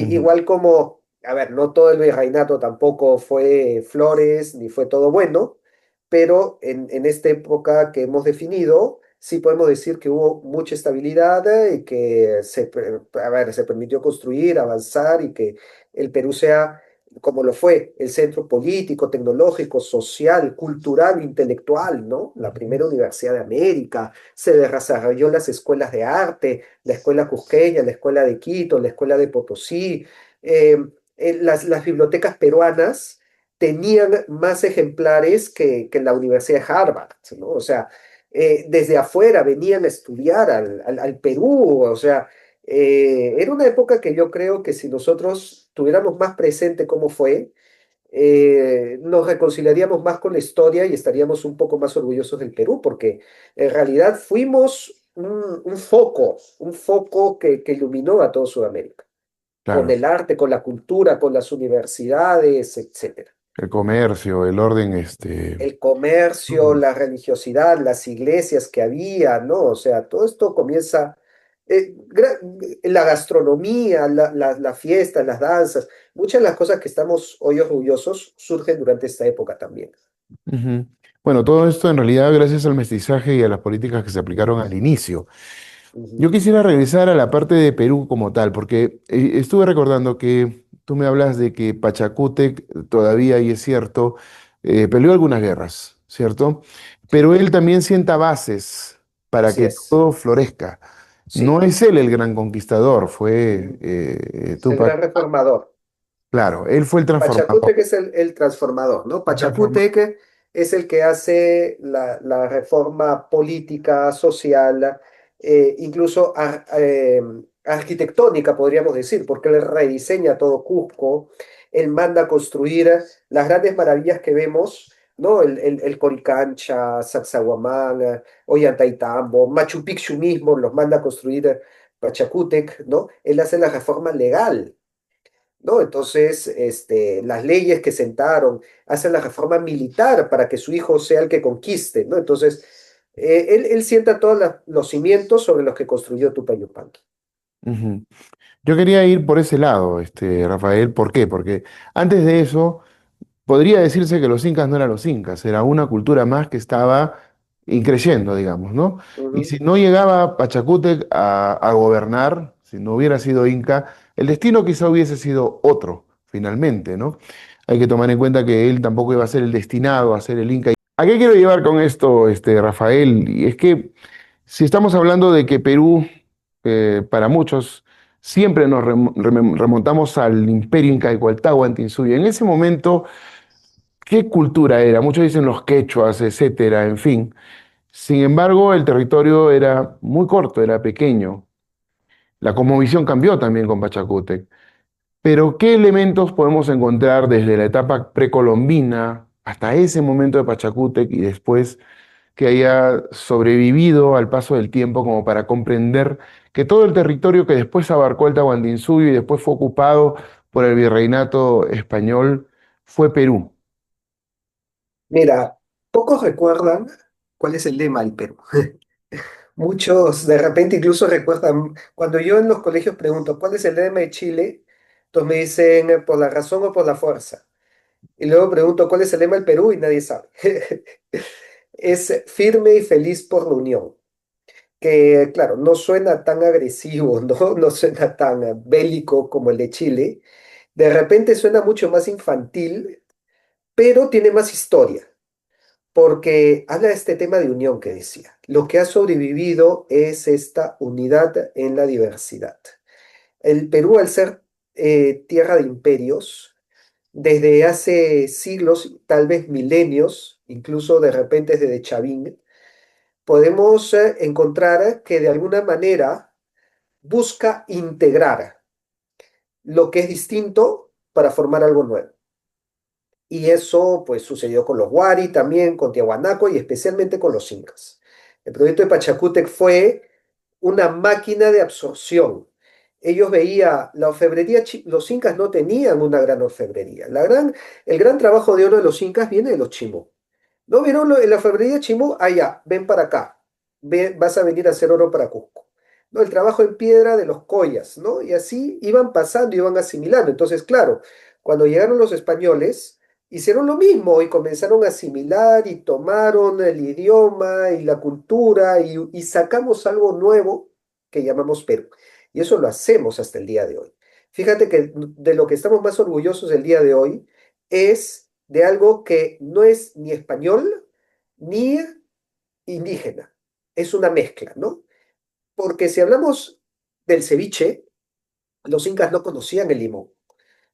Ujú. Igual como a ver, no todo el virreinato tampoco fue flores ni fue todo bueno, pero en esta época que hemos definido, sí podemos decir que hubo mucha estabilidad y que a ver, se permitió construir, avanzar y que el Perú sea, como lo fue, el centro político, tecnológico, social, cultural, intelectual, ¿no? La primera universidad de América, se desarrolló las escuelas de arte, la escuela cusqueña, la escuela de Quito, la escuela de Potosí. eh, las bibliotecas peruanas tenían más ejemplares que la Universidad de Harvard, ¿no? O sea, desde afuera venían a estudiar al Perú, o sea, era una época que yo creo que si nosotros tuviéramos más presente cómo fue, nos reconciliaríamos más con la historia y estaríamos un poco más orgullosos del Perú, porque en realidad fuimos un foco que iluminó a todo Sudamérica con Claro, el arte, con la cultura, con las universidades, etcétera. el comercio, el orden, El comercio, todo. la religiosidad, las iglesias que había, ¿no? O sea, todo esto comienza, la gastronomía, la fiesta, las danzas, muchas de las cosas que estamos hoy orgullosos surgen durante esta época también. Ujú. Bueno, todo esto en realidad gracias al mestizaje y a las políticas que se aplicaron al inicio. Yo Ujú, quisiera regresar a la parte de Perú como tal, porque estuve recordando que tú me hablas de que Pachacútec todavía, y es cierto, peleó algunas guerras, ¿cierto? Pero sí, él también sienta bases para así que es, todo florezca. No sí. es él el gran conquistador, fue Ujú. Es el Tupac. gran reformador. Claro, él fue el transformador. Pachacútec es el transformador, ¿no? El transformador. Pachacútec es el que hace la reforma política, social, incluso arquitectónica, podríamos decir, porque él rediseña todo Cusco, él manda a construir las grandes maravillas que vemos, ¿no? El Coricancha, Sacsayhuamán, Ollantaytambo, Machu Picchu mismo, los manda a construir Pachacútec, ¿no? Él hace la reforma legal. ¿No? Entonces, las leyes que sentaron hacen la reforma militar para que su hijo sea el que conquiste, ¿no? Entonces, él sienta todos los cimientos sobre los que construyó Tupayupanqui. Ujú. Yo quería ir por ese lado, Rafael. ¿Por qué? Porque antes de eso podría decirse que los incas no eran los incas, era una cultura más que estaba increyendo, digamos, ¿no? Y Ujú. si no llegaba Pachacútec a gobernar, si no hubiera sido inca, el destino quizá hubiese sido otro, finalmente, ¿no? Hay que tomar en cuenta que él tampoco iba a ser el destinado a ser el inca. ¿A qué quiero llevar con esto, Rafael? Y es que si estamos hablando de que Perú, para muchos, siempre nos remontamos al imperio inca de Cuauhtémoc, en ese momento, ¿qué cultura era? Muchos dicen los quechuas, etcétera, en fin. Sin embargo, el territorio era muy corto, era pequeño. La cosmovisión cambió también con Pachacútec. Pero, ¿qué elementos podemos encontrar desde la etapa precolombina hasta ese momento de Pachacútec y después que haya sobrevivido al paso del tiempo como para comprender que todo el territorio que después abarcó el Tahuantinsuyo y después fue ocupado por el virreinato español fue Perú? Mira, pocos recuerdan cuál es el lema del Perú. Muchos de repente incluso recuerdan, cuando yo en los colegios pregunto, ¿cuál es el lema de Chile? Entonces me dicen, por la razón o por la fuerza. Y luego pregunto, ¿cuál es el lema del Perú? Y nadie sabe. Es firme y feliz por la unión. Que claro, no suena tan agresivo, ¿no? No suena tan bélico como el de Chile. De repente suena mucho más infantil, pero tiene más historia, porque habla de este tema de unión que decía. Lo que ha sobrevivido es esta unidad en la diversidad. El Perú, al ser tierra de imperios, desde hace siglos, tal vez milenios, incluso de repente desde Chavín, podemos encontrar que de alguna manera busca integrar. lo que es distinto para formar algo nuevo. Y eso pues sucedió con los Wari también, con Tiahuanaco y especialmente con los incas. El proyecto de Pachacútec fue una máquina de absorción. Ellos veían la orfebrería, los incas no tenían una gran orfebrería. El gran trabajo de oro de los incas viene de los chimú. ¿No vieron en la orfebrería chimú? Ah, ya, ven para acá. Vas a venir a hacer oro para Cusco. ¿No? El trabajo en piedra de los collas, ¿no? Y así iban pasando, iban asimilando. Entonces, claro, cuando llegaron los españoles, hicieron lo mismo y comenzaron a asimilar y tomaron el idioma y la cultura y sacamos algo nuevo que llamamos Perú. Y eso lo hacemos hasta el día de hoy. Fíjate que de lo que estamos más orgullosos el día de hoy es de algo que no es ni español ni indígena. Es una mezcla, ¿no? Porque si hablamos del ceviche, los incas no conocían el limón,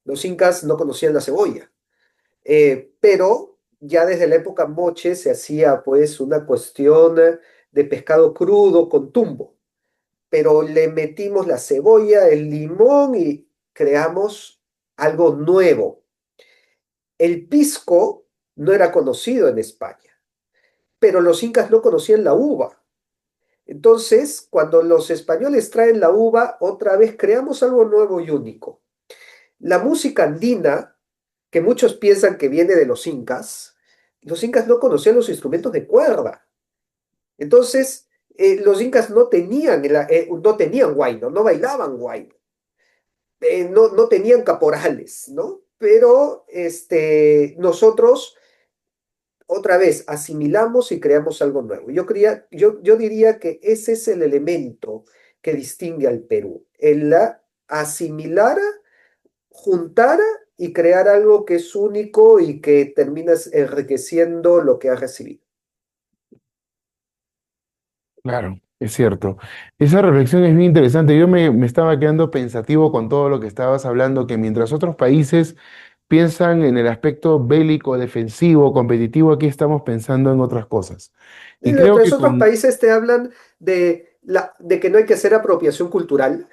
los incas no conocían la cebolla, pero ya desde la época moche se hacía pues una cuestión de pescado crudo con tumbo, pero le metimos la cebolla, el limón y creamos algo nuevo. El pisco no era conocido en España, pero los incas no conocían la uva. Entonces, cuando los españoles traen la uva, otra vez creamos algo nuevo y único. La música andina, que muchos piensan que viene de los incas no conocían los instrumentos de cuerda. Entonces, los incas no tenían huayno, no bailaban huayno, no tenían caporales, ¿no? Pero nosotros otra vez asimilamos y creamos algo nuevo. Yo diría que ese es el elemento que distingue al Perú, el asimilar, juntar y crear algo que es único y que terminas enriqueciendo lo que has recibido. Claro, es cierto. Esa reflexión es bien interesante. Me estaba quedando pensativo con todo lo que estabas hablando, que mientras otros países piensan en el aspecto bélico, defensivo, competitivo, aquí estamos pensando en otras cosas. Y Y creo mientras que otros con... países te hablan de que no hay que hacer apropiación cultural,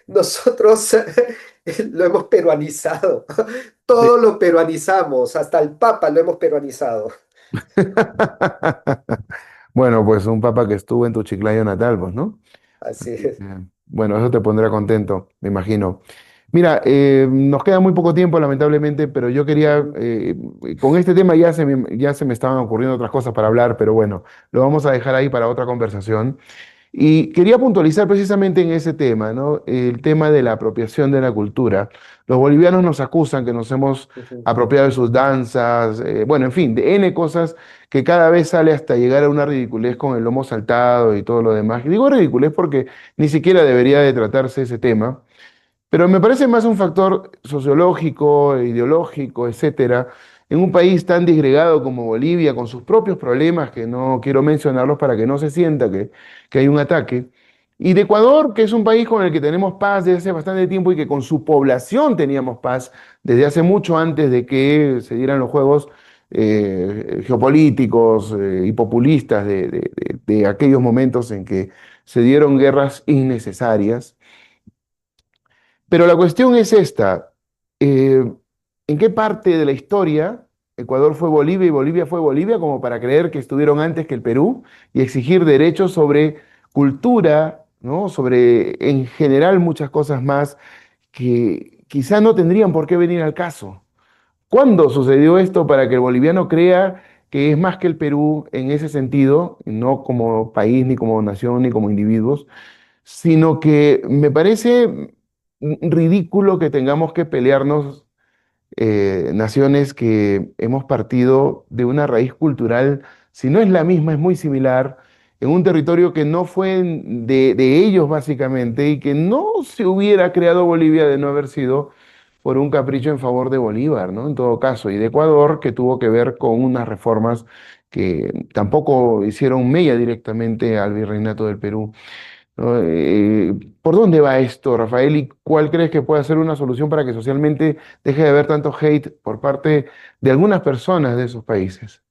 nosotros lo hemos peruanizado. Sí. Todo lo peruanizamos, hasta el Papa lo hemos peruanizado. Bueno, pues un papa que estuvo en tu Chiclayo natal, pues, ¿no? Así Así es. que, bueno, eso te pondrá contento, me imagino. Mira, nos queda muy poco tiempo, lamentablemente, pero yo quería, Ujú, con este tema ya se me estaban ocurriendo otras cosas para hablar, pero bueno, lo vamos a dejar ahí para otra conversación. Y quería puntualizar precisamente en ese tema, ¿no? El tema de la apropiación de la cultura. Los bolivianos nos acusan que nos hemos ujú. apropiado de sus danzas, bueno, en fin, de N cosas que cada vez sale hasta llegar a una ridiculez con el lomo saltado y todo lo demás. Y digo ridiculez porque ni siquiera debería de tratarse ese tema. Pero me parece más un factor sociológico, ideológico, etcétera, en un país tan disgregado como Bolivia, con sus propios problemas, que no quiero mencionarlos para que no se sienta que hay un ataque, y de Ecuador, que es un país con el que tenemos paz desde hace bastante tiempo y que con su población teníamos paz desde hace mucho antes de que se dieran los juegos geopolíticos y populistas de aquellos momentos en que se dieron guerras innecesarias. Pero la cuestión es esta. eh, ¿En qué parte de la historia Ecuador fue Bolivia y Bolivia fue Bolivia como para creer que estuvieron antes que el Perú y exigir derechos sobre cultura, ¿no? Sobre en general muchas cosas más que quizá no tendrían por qué venir al caso? ¿Cuándo sucedió esto para que el boliviano crea que es más que el Perú en ese sentido, no como país, ni como nación, ni como individuos? Sino que me parece ridículo que tengamos que pelearnos naciones que hemos partido de una raíz cultural, si no es la misma, es muy similar, en un territorio que no fue de ellos básicamente y que no se hubiera creado Bolivia de no haber sido por un capricho en favor de Bolívar, ¿no? En todo caso, y de Ecuador, que tuvo que ver con unas reformas que tampoco hicieron mella directamente al virreinato del Perú. ¿No? ¿Por dónde va esto, Rafael? ¿Y cuál crees que puede ser una solución para que socialmente deje de haber tanto hate por parte de algunas personas de esos países?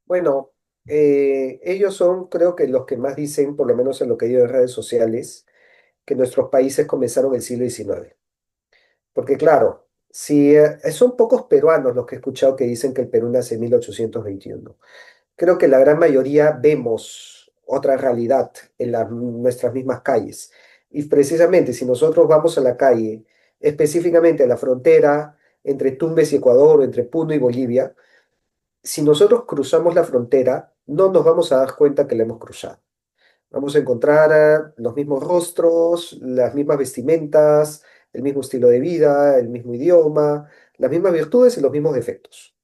Bueno, ellos son, creo que los que más dicen, por lo menos en lo que digo en redes sociales, que nuestros países comenzaron el siglo XIX. Porque claro, si son pocos peruanos los que he escuchado que dicen que el Perú nace en 1821. Creo que la gran mayoría vemos otra realidad en nuestras mismas calles. Y precisamente si nosotros vamos a la calle, específicamente a la frontera entre Tumbes y Ecuador o entre Puno y Bolivia, si nosotros cruzamos la frontera, no nos vamos a dar cuenta que la hemos cruzado. Vamos a encontrar los mismos rostros, las mismas vestimentas, el mismo estilo de vida, el mismo idioma, las mismas virtudes y los mismos defectos.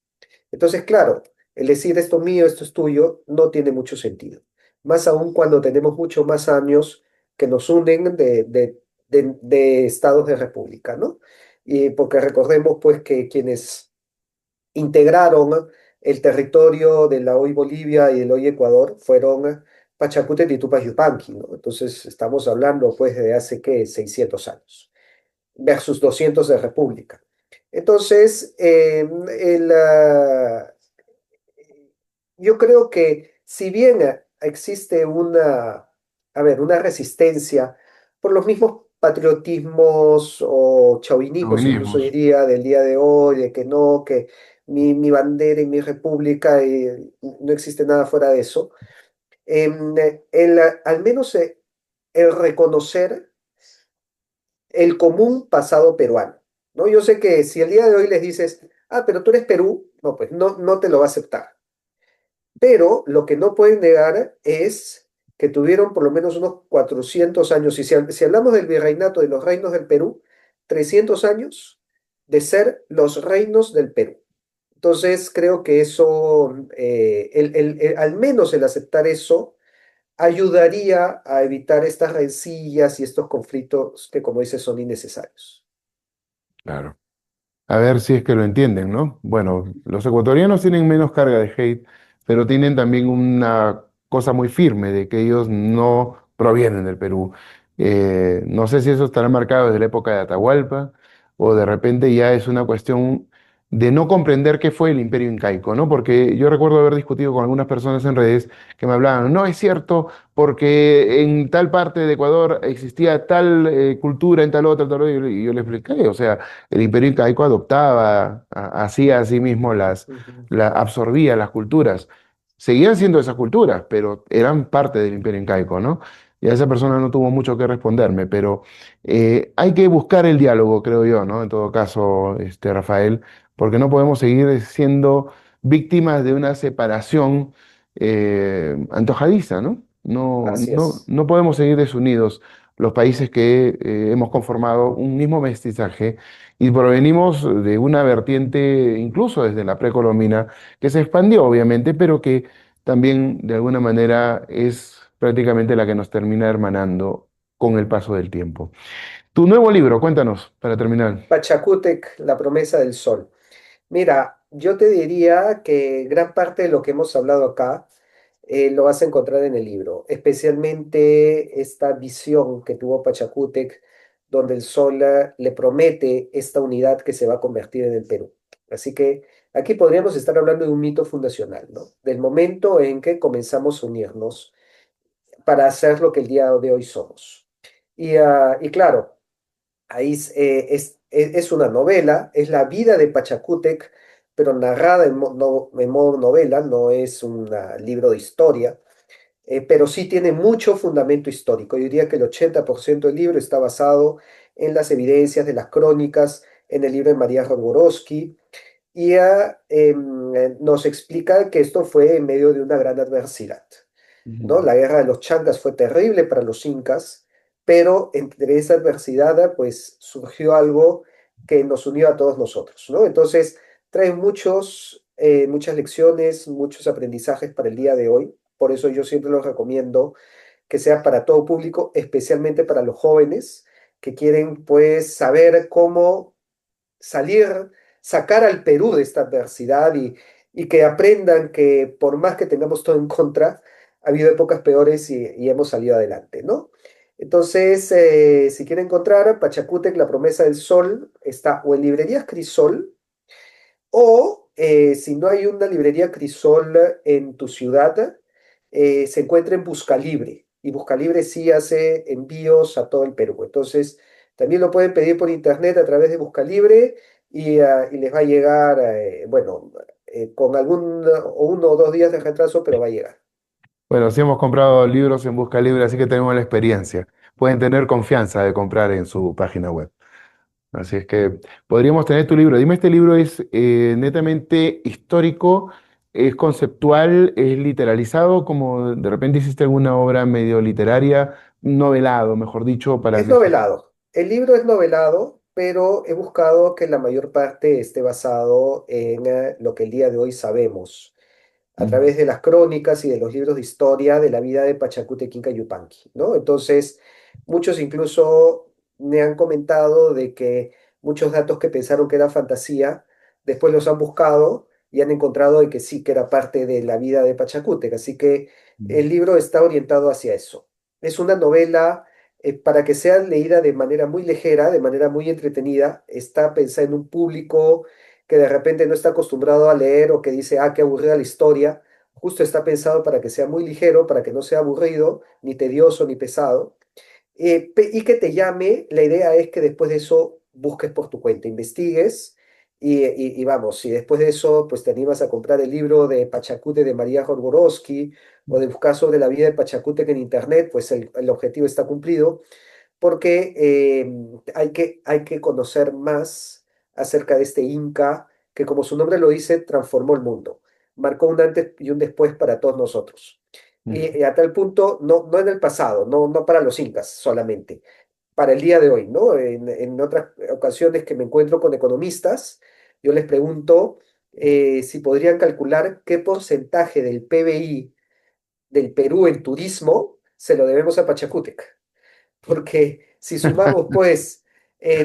Entonces, claro, el decir esto es mío, esto es tuyo, no tiene mucho sentido. Más aún cuando tenemos muchos más años que nos unen de estados de república, ¿no? Y porque recordemos, pues, que quienes integraron el territorio de la hoy Bolivia y del hoy Ecuador fueron Pachacútec y Tupac Yupanqui, ¿no? Entonces, estamos hablando, pues, de hace, ¿qué? 600 años versus 200 de república. Entonces, yo creo que si bien existe a ver, una resistencia por los mismos patriotismos o chauvinismos, incluso Chauvinismos. diría, del día de hoy, de que no, que mi bandera y mi república, no existe nada fuera de eso, al menos el reconocer el común pasado peruano, ¿no? Yo sé que si el día de hoy les dices, ah, pero tú eres Perú, no, pues no te lo va a aceptar. Pero lo que no pueden negar es que tuvieron por lo menos unos 400 años, y si hablamos del virreinato de los reinos del Perú, 300 años de ser los reinos del Perú. Entonces creo que eso, al menos el aceptar eso, ayudaría a evitar estas rencillas y estos conflictos que, como dices, son innecesarios. Claro. A ver si es que lo entienden, ¿no? Bueno, los ecuatorianos tienen menos carga de hate, pero tienen también una cosa muy firme de que ellos no provienen del Perú. No sé si eso estará marcado desde la época de Atahualpa o de repente ya es una cuestión de no comprender qué fue el imperio incaico, ¿no? Porque yo recuerdo haber discutido con algunas personas en redes que me hablaban, no es cierto, porque en tal parte de Ecuador existía tal cultura, en tal otra, y yo le expliqué, o sea, el imperio incaico adoptaba, hacía a sí mismo Ujú. absorbía las culturas. Seguían siendo esas culturas, pero eran parte del imperio incaico, ¿no? Y a esa persona no tuvo mucho que responderme, pero hay que buscar el diálogo, creo yo, ¿no? En todo caso, Rafael, porque no podemos seguir siendo víctimas de una separación antojadiza, ¿no? No, Así no, es. no podemos seguir desunidos los países que hemos conformado un mismo mestizaje y provenimos de una vertiente, incluso desde la precolombina, que se expandió obviamente, pero que también de alguna manera es prácticamente la que nos termina hermanando con el paso del tiempo. Tu nuevo libro, cuéntanos, para terminar. Pachacútec, la promesa del sol. Mira, yo te diría que gran parte de lo que hemos hablado acá lo vas a encontrar en el libro, especialmente esta visión que tuvo Pachacútec, donde el sol le promete esta unidad que se va a convertir en el Perú. Así que aquí podríamos estar hablando de un mito fundacional, ¿no? Del momento en que comenzamos a unirnos para hacer lo que el día de hoy somos. Y claro, ahí es una novela, es la vida de Pachacútec, pero narrada en modo novela, no es un libro de historia, pero sí tiene mucho fundamento histórico. Yo diría que el 80% del libro está basado en las evidencias de las crónicas, en el libro de María Rodborowski, y nos explica que esto fue en medio de una gran adversidad, ¿no? Ujú. La guerra de los Chancas fue terrible para los incas, pero entre esa adversidad, pues surgió algo que nos unió a todos nosotros, ¿no? Entonces, trae muchas lecciones, muchos aprendizajes para el día de hoy. Por eso yo siempre lo recomiendo que sea para todo público, especialmente para los jóvenes que quieren, pues, saber cómo salir, sacar al Perú de esta adversidad y que aprendan que por más que tengamos todo en contra, ha habido épocas peores y hemos salido adelante, ¿no? Entonces, si quieren encontrar Pachacútec, La Promesa del Sol, está o en librerías Crisol o si no hay una librería Crisol en tu ciudad, se encuentra en Buscalibre. Y Buscalibre sí hace envíos a todo el Perú. Entonces, También lo pueden pedir por internet a través de Buscalibre y les va a llegar, bueno, con algún o 1 o 2 días de retraso, pero va a llegar. Bueno, sí hemos comprado libros en Busca Libre, así que tenemos la experiencia. Pueden tener confianza de comprar en su página web. Así es que podríamos tener tu libro. Dime, ¿este libro es netamente histórico, es conceptual, es literalizado, como de repente hiciste alguna obra medio literaria, novelado, mejor dicho, para Es que sea... novelado. El libro es novelado, pero he buscado que la mayor parte esté basado en lo que el día de hoy sabemos, a Ujú, través de las crónicas y de los libros de historia de la vida de Pachacútec Inca Yupanqui, ¿no? Entonces, muchos incluso me han comentado de que muchos datos que pensaron que era fantasía, después los han buscado y han encontrado de que sí, que era parte de la vida de Pachacútec. Así que ujú, el libro está orientado hacia eso. Es una novela para que sea leída de manera muy ligera, de manera muy entretenida. Está pensada en un público que de repente no está acostumbrado a leer o que dice, ah, qué aburrida la historia. Justo está pensado para que sea muy ligero, para que no sea aburrido, ni tedioso, ni pesado. Y que te llame, la idea es que después de eso busques por tu cuenta, investigues y vamos, si después de eso pues te animas a comprar el libro de Pachacute de María Jodorowsky o de buscar sobre la vida de Pachacútec en internet, pues el objetivo está cumplido porque hay que conocer más acerca de este Inca que, como su nombre lo dice, transformó el mundo, marcó un antes y un después para todos nosotros. ujú. Y a tal punto, no en el pasado, no para los incas solamente, para el día de hoy, ¿no? En otras ocasiones que me encuentro con economistas, yo les pregunto si podrían calcular qué porcentaje del PBI del Perú en turismo se lo debemos a Pachacútec, porque si sumamos pues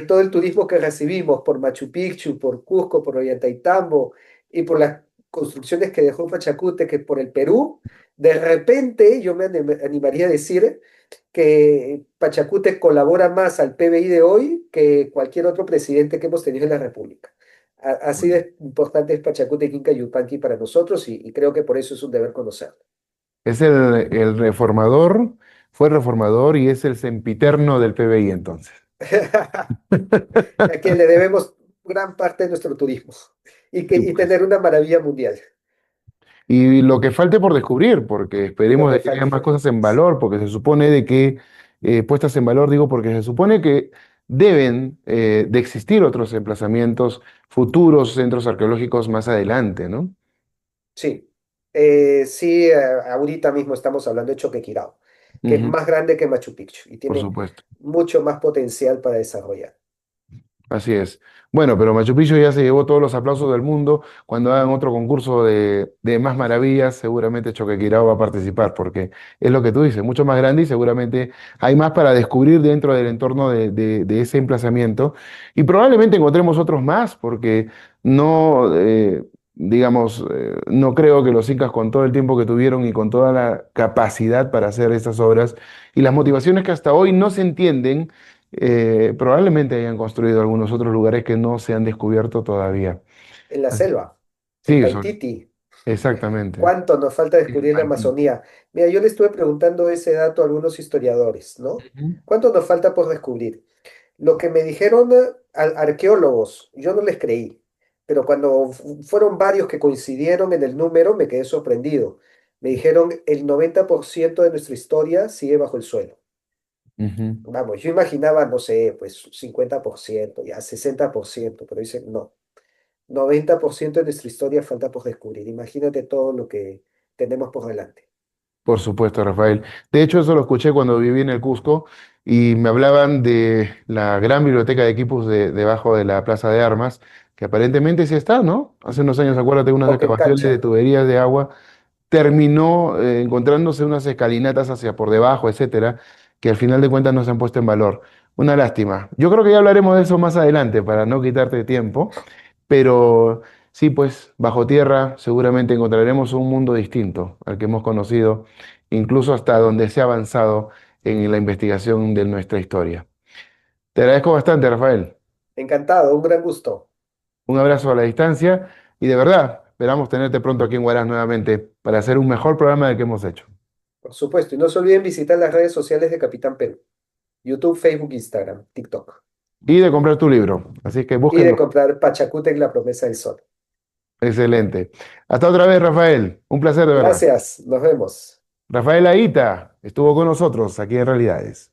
todo el turismo que recibimos por Machu Picchu, por Cusco, por Ollantaytambo y por las construcciones que dejó Pachacútec por el Perú, de repente yo me animaría a decir que Pachacútec colabora más al PBI de hoy que cualquier otro presidente que hemos tenido en la República. Así Bueno, de importante es Pachacútec, Inca Yupanqui para nosotros y creo que por eso es un deber conocerlo. es el reformador, fue reformador y es el sempiterno del PBI entonces. A quien le debemos gran parte de nuestro turismo Sí, y pues. tener una maravilla mundial, Y lo que falte por descubrir, porque lo esperemos que de que haya más falte. cosas en valor, porque se supone de que, puestas en valor, digo, porque se supone que deben de existir otros emplazamientos, futuros centros arqueológicos más adelante, ¿no? Sí, sí, ahorita mismo estamos hablando de Choquequirao, que es Ujú, más grande que Machu Picchu y por tiene supuesto. mucho más potencial para desarrollar. Así es. Bueno, pero Machu Picchu ya se llevó todos los aplausos del mundo. Cuando hagan otro concurso de más maravillas, seguramente Choquequirao va a participar, porque es lo que tú dices, mucho más grande y seguramente hay más para descubrir dentro del entorno de ese emplazamiento. Y probablemente encontremos otros más, porque no, digamos, no creo que los incas con todo el tiempo que tuvieron y con toda la capacidad para hacer estas obras y las motivaciones que hasta hoy no se entienden, probablemente hayan construido algunos otros lugares que no se han descubierto todavía. En la Así- selva, en Sí, Paititi, exactamente. ¿cuánto nos falta En descubrir la Haití. Amazonía? Mira, yo le estuve preguntando ese dato a algunos historiadores, ¿no? Ujú, ¿Cuánto nos falta por descubrir? Lo que me dijeron arqueólogos, yo no les creí, pero cuando fueron varios que coincidieron en el número, me quedé sorprendido. Me dijeron el 90% de nuestra historia sigue bajo el suelo. ujú. Vamos, yo imaginaba, no sé, pues 50%, ya 60%, pero dicen no. 90% de nuestra historia falta por descubrir. Imagínate todo lo que tenemos por delante. Por supuesto, Rafael. De hecho, eso lo escuché cuando viví en el Cusco y me hablaban de la gran biblioteca de equipos debajo de la Plaza de Armas, que aparentemente sí está, ¿no? Hace unos años, acuérdate, unas excavaciones Cancha, de tuberías de agua terminó encontrándose unas escalinatas hacia por debajo, etcétera, que al final de cuentas no se han puesto en valor. Una lástima. Yo creo que ya hablaremos de eso más adelante para no quitarte tiempo, pero sí, pues bajo tierra seguramente encontraremos un mundo distinto al que hemos conocido, incluso hasta donde se ha avanzado en la investigación de nuestra historia. Te agradezco bastante, Rafael. encantado, un gran gusto. Un abrazo a la distancia y de verdad, esperamos tenerte pronto aquí en Huaraz nuevamente para hacer un mejor programa del que hemos hecho. Por supuesto, y no se olviden visitar las redes sociales de Capitán Perú. YouTube, Facebook, Instagram, TikTok. y de comprar tu libro. Así que y de búsquenlo. comprar Pachacútec, La promesa del sol. Excelente. Hasta otra vez, Rafael. Un placer de verdad. Gracias, nos vemos. Rafael Aita estuvo con nosotros aquí en Realidades.